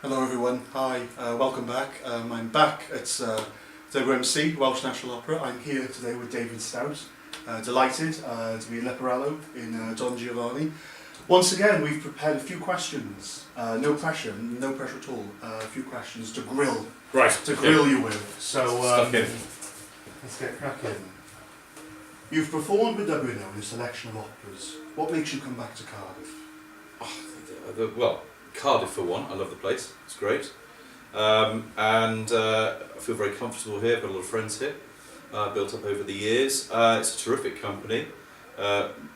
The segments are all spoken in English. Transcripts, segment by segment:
Hello everyone, hi, welcome back. I'm back at the WMC, Welsh National Opera. I'm here today with David Stout. Delighted to be in Leporello in Don Giovanni. Once again, we've prepared a few questions. No pressure at all. A few questions to grill. Right. To grill you with. So let's get cracking. You've performed with WNO in a selection of operas. What makes you come back to Cardiff? Well, Cardiff for one. I love the place. It's great, and I feel very comfortable here. I've got a lot of friends here, built up over the years. It's a terrific company,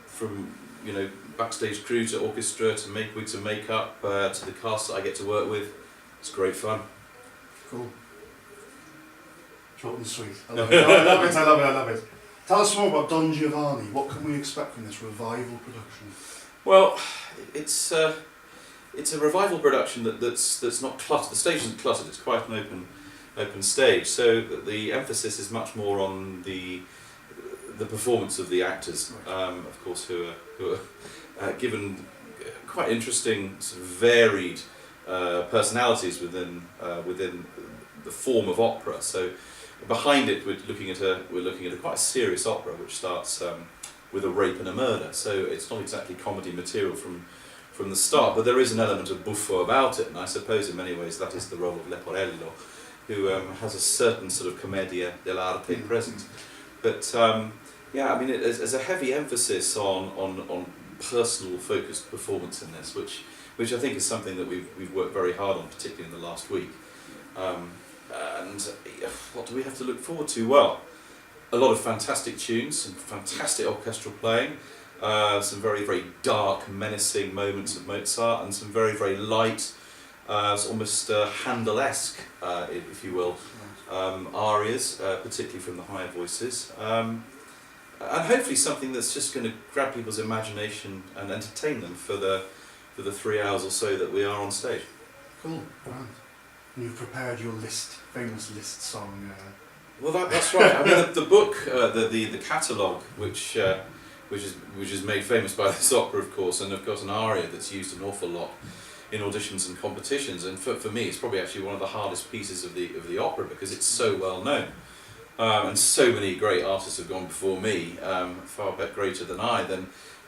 from backstage crew to orchestra to wigs and makeup to the cast that I get to work with. It's great fun. Cool. Short and sweet. I love it. I love it. I love it. Tell us more about Don Giovanni. What can we expect from this revival production? Well, it's a revival production that's not cluttered. The stage isn't cluttered. It's quite an open stage. So the emphasis is much more on the performance of the actors, of course, who are given quite interesting, sort of varied personalities within the form of opera. So behind it, we're looking at a quite serious opera which starts with a rape and a murder. So it's not exactly comedy material from the start, but there is an element of buffo about it, and I suppose in many ways that is the role of Leporello, who has a certain sort of commedia dell'arte present. But yeah, I mean, there's a heavy emphasis on personal focused performance in this, which I think is something that we've worked very hard on, particularly in the last week. And what do we have to look forward to? Well, a lot of fantastic tunes, some fantastic orchestral playing, some very, very dark, menacing moments of Mozart, and some very, very light, almost Handel-esque, if you will, arias, particularly from the higher voices. And hopefully something that's just going to grab people's imagination and entertain them for the 3 hours or so that we are on stage. Cool, right. And you've prepared your famous Liszt song. Well, that's right. I mean, the book, the catalogue, which is made famous by this opera, of course, and of course an aria that's used an awful lot in auditions and competitions. And for me, it's probably actually one of the hardest pieces of the opera because it's so well known, and so many great artists have gone before me, far greater than I,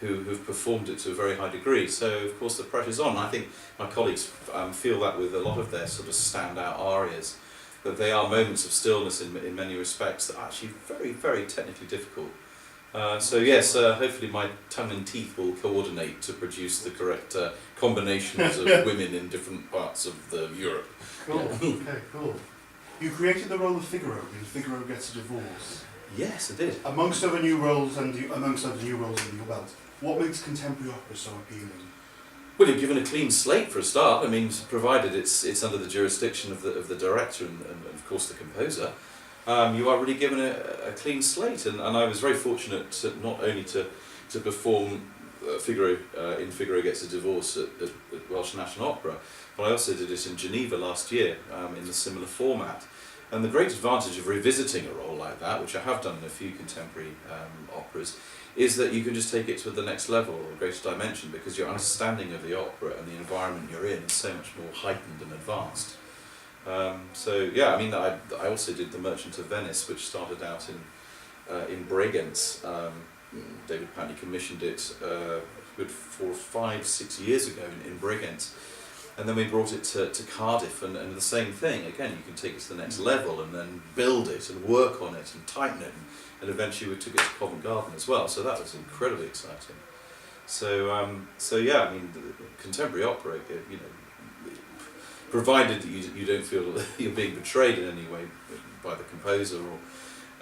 who've performed it to a very high degree. So of course the pressure's on. I think my colleagues feel that with a lot of their sort of standout arias, that they are moments of stillness in many respects that are actually very, very technically difficult. So yes, hopefully my tongue and teeth will coordinate to produce the correct combinations of women in different parts of Europe. Cool. Okay, cool. You created the role of Figaro in Figaro Gets a Divorce. Yes, I did. Amongst other new roles under your belt, what makes contemporary opera so appealing? Well, you're given a clean slate for a start. I mean, provided it's under the jurisdiction of the director and of course the composer. You are really given a clean slate, and I was very fortunate not only to perform Figaro in Figaro Gets a Divorce at Welsh National Opera, but I also did it in Geneva last year in a similar format. And the great advantage of revisiting a role like that, which I have done in a few contemporary operas, is that you can just take it to the next level or a greater dimension, because your understanding of the opera and the environment you're in is so much more heightened and advanced. So yeah, I mean, I also did The Merchant of Venice, which started out in Bregenz. David apparently commissioned it good 4, 5, 6 years ago in Bregenz. And then we brought it to Cardiff, and the same thing. Again, you can take it to the next level and then build it and work on it and tighten it, and eventually we took it to Covent Garden as well. So that was incredibly exciting. So yeah, I mean, the contemporary opera, provided that you don't feel that you're being betrayed in any way by the composer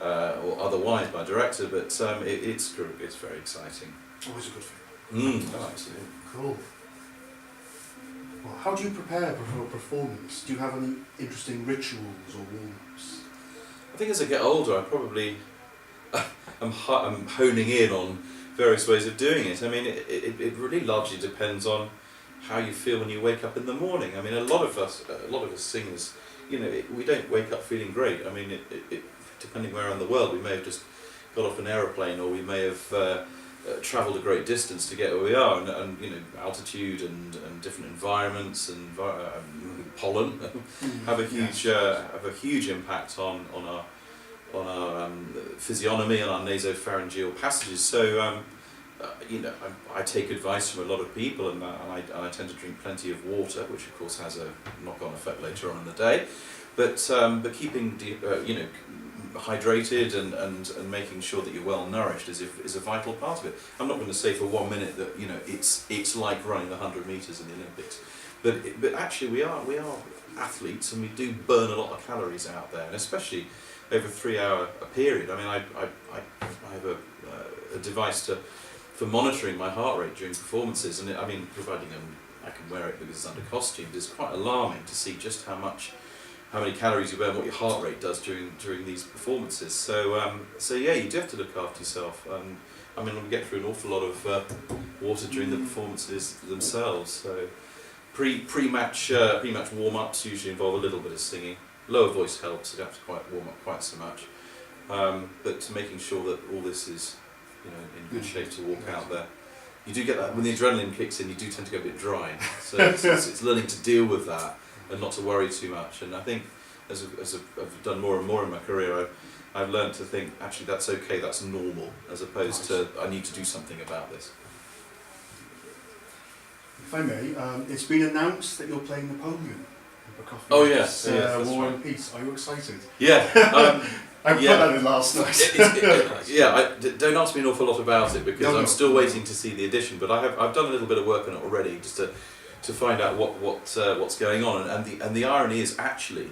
or otherwise by director, but it's very exciting. Always a good thing. Oh, absolutely. Cool. Well, how do you prepare for a performance? Do you have any interesting rituals or warm-ups? I think as I get older, I probably am honing in on various ways of doing it. I mean, it really largely depends on how you feel when you wake up in the morning. I mean, a lot of us singers, we don't wake up feeling great. I mean, depending where in the world, we may have just got off an aeroplane, or we may have travelled a great distance to get where we are, and you know, altitude and different environments and pollen have a huge impact on our physiognomy and our nasopharyngeal passages. So you know, I take advice from a lot of people, and I tend to drink plenty of water, which of course has a knock-on effect later on in the day. But keeping you know, hydrated and making sure that you're well nourished is a vital part of it. I'm not going to say for 1 minute that, you know, it's like running the 100 metres in the Olympics, but actually we are athletes, and we do burn a lot of calories out there, and especially over a 3-hour period. I mean, I have a device for monitoring my heart rate during performances, and I mean, providing I can wear it because it's under costume, it's quite alarming to see just how many calories you burn, what your heart rate does during these performances. So yeah, you do have to look after yourself. I mean, we get through an awful lot of water during the performances themselves. So pre-match warm-ups usually involve a little bit of singing. Lower voice helps; you don't have to quite warm up quite so much. But making sure that all this is, you know, in good shape to walk out there. You do get that when the adrenaline kicks in. You do tend to go a bit dry. So it's learning to deal with that and not to worry too much. And I think as I've done more and more in my career, I've learned to think, actually, that's okay, that's normal, as opposed to I need to do something about this. If I may, it's been announced that you're playing Napoleon. Oh yes, War right. and Peace. Are you excited? Yeah. I put that in last night. Don't ask me an awful lot about it, because No. I'm still waiting to see the edition. But I've done a little bit of work on it already, just to find out what's going on. And the irony is, actually,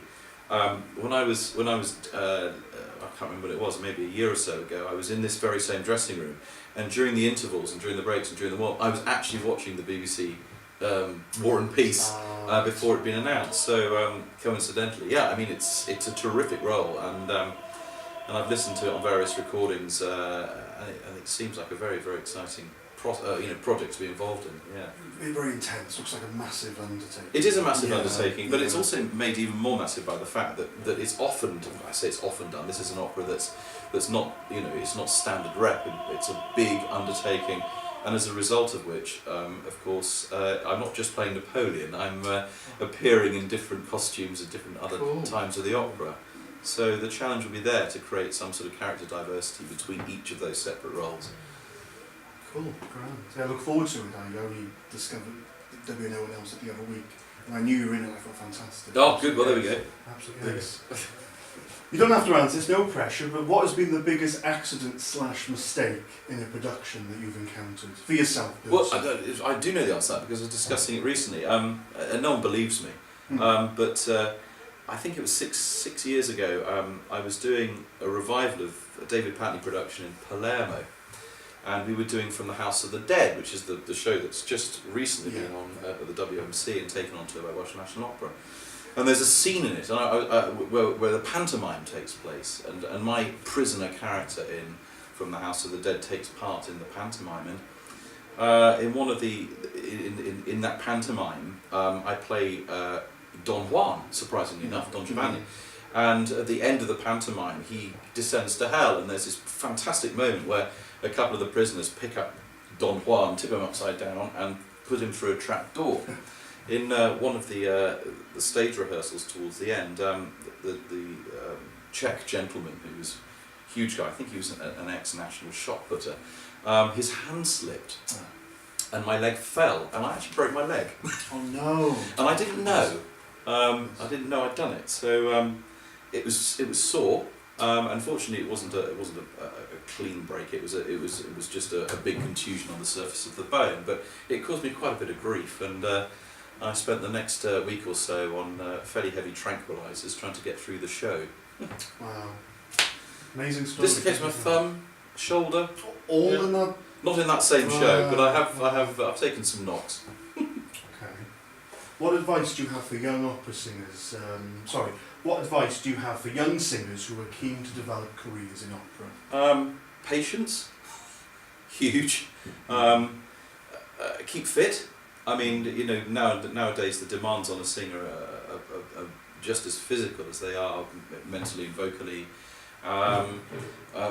when I was I can't remember what it was, maybe a year or so ago, I was in this very same dressing room, and during the intervals and during the breaks and during the war, I was actually watching the BBC War and Peace before it'd been announced. So coincidentally, yeah, I mean, it's a terrific role, and I've listened to it on various recordings, and it seems like a very, very exciting project to be involved in. Yeah. Very intense. Looks like a massive undertaking. It is a massive undertaking, but it's also made even more massive by the fact that it's often, I say it's often done. This is an opera that's not, you know, it's not standard rep. It's a big undertaking, and as a result of which, of course, I'm not just playing Napoleon. I'm appearing in different costumes at different other times of the opera. So the challenge will be there to create some sort of character diversity between each of those separate roles. Cool, grand. Yeah, I look forward to it. I only discovered WNO else the other week, and I knew you were in it. I thought fantastic. Oh, good. Well, there we go. Absolutely. Yes. You don't have to answer. It's no pressure. But what has been the biggest accident/mistake in a production that you've encountered for yourself? Well, I do know the answer to that because I was discussing it recently, and no one believes me. But I think it was six years ago. I was doing a revival of a David Patney production in Palermo. And we were doing From the House of the Dead, which is the show that's just recently been on at the WMC and taken on to by Welsh National Opera. And there's a scene in it where the pantomime takes place, and my prisoner character in From the House of the Dead takes part in the pantomime. And in that pantomime, I play Don Juan, surprisingly enough, Don Giovanni. And at the end of the pantomime, he descends to hell, and there's this fantastic moment where a couple of the prisoners pick up Don Juan, tip him upside down, and put him through a trap door. In one of the stage rehearsals towards the end, the Czech gentleman, who was a huge guy, I think he was an ex-national shot putter, his hand slipped, and my leg fell, and I actually broke my leg. Oh no! And I didn't know. I didn't know I'd done it. So it was sore. Unfortunately, it wasn't a clean break. It was just a big contusion on the surface of the bone. But it caused me quite a bit of grief, and I spent the next week or so on fairly heavy tranquilizers trying to get through the show. Wow, amazing story. Dislocated my thumb, shoulder. All in that. Not in that same show, but I've taken some knocks. Okay. What advice do you have for young opera singers? What advice do you have for young singers who are keen to develop careers in opera? Patience, huge. Keep fit. I mean, you know, nowadays the demands on a singer are just as physical as they are mentally and vocally.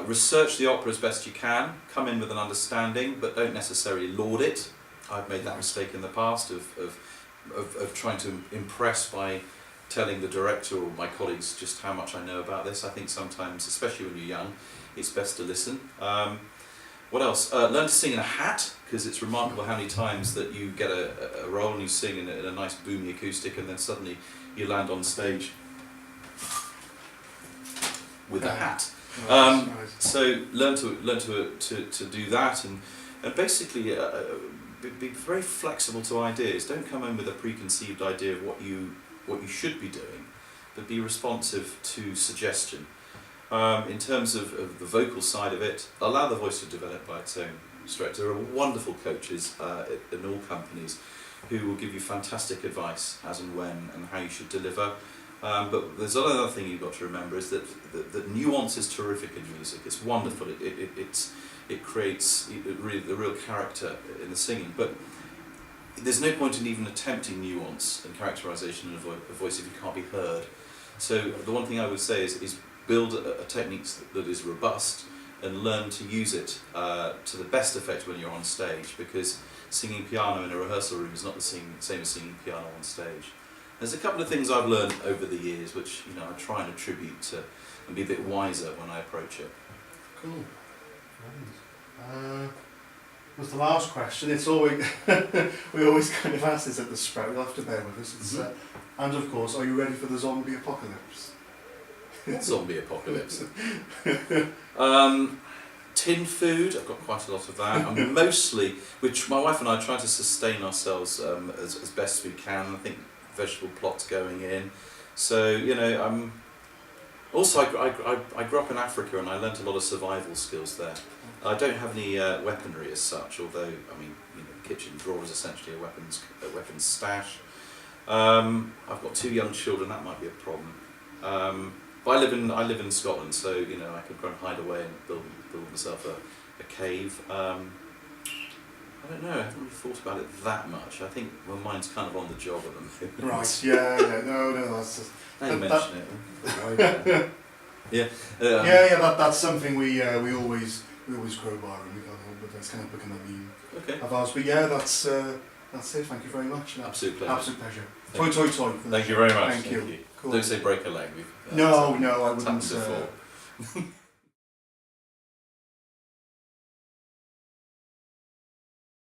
Research the opera as best you can, come in with an understanding, but don't necessarily laud it. I've made that mistake in the past of trying to impress by telling the director or my colleagues just how much I know about this. I think sometimes, especially when you're young, it's best to listen. What else? Learn to sing in a hat, because it's remarkable how many times that you get a role and you sing in a nice boomy acoustic, and then suddenly you land on stage with a hat. Nice. So learn to do that, and basically be very flexible to ideas. Don't come in with a preconceived idea of what you should be doing, but be responsive to suggestion. In terms of the vocal side of it, allow the voice to develop by its own strength. There are wonderful coaches in all companies who will give you fantastic advice as and when and how you should deliver. But there's another thing you've got to remember is that nuance is terrific in music. It's wonderful. It creates really the real character in the singing. But there's no point in even attempting nuance and characterization in a voice if you can't be heard. So the one thing I would say is build a technique that is robust and learn to use it to the best effect when you're on stage, because singing piano in a rehearsal room is not the same as singing piano on stage. There's a couple of things I've learned over the years which I try and attribute to and be a bit wiser when I approach it. Cool. Was the last question. It's always we always kind of ask this at the Sprout. You'll have to bear with us. It's, and of course, are you ready for the zombie apocalypse? Zombie apocalypse. Tin food. I've got quite a lot of that. And mostly, which my wife and I try to sustain ourselves as best we can. I think vegetable plots going in. So also I grew up in Africa and I learnt a lot of survival skills there. I don't have any weaponry as such, although the kitchen drawer is essentially a weapons stash. I've got 2 young children. That might be a problem. But I live in Scotland, so I could go and hide away and build myself a cave. I don't know. I haven't really thought about it that much. I think my mind's kind of on the job at the moment. Right. Yeah. No. That's just. Now you mention it. Yeah. That's something we always grow by and we got on, but that's kind of become a meme of ours. But yeah, that's it. Thank you very much. Absolute pleasure. Absolute pleasure. Toy. Thank you very much. Thank you. Cool. Don't say break a leg. No, I wouldn't. Happened before.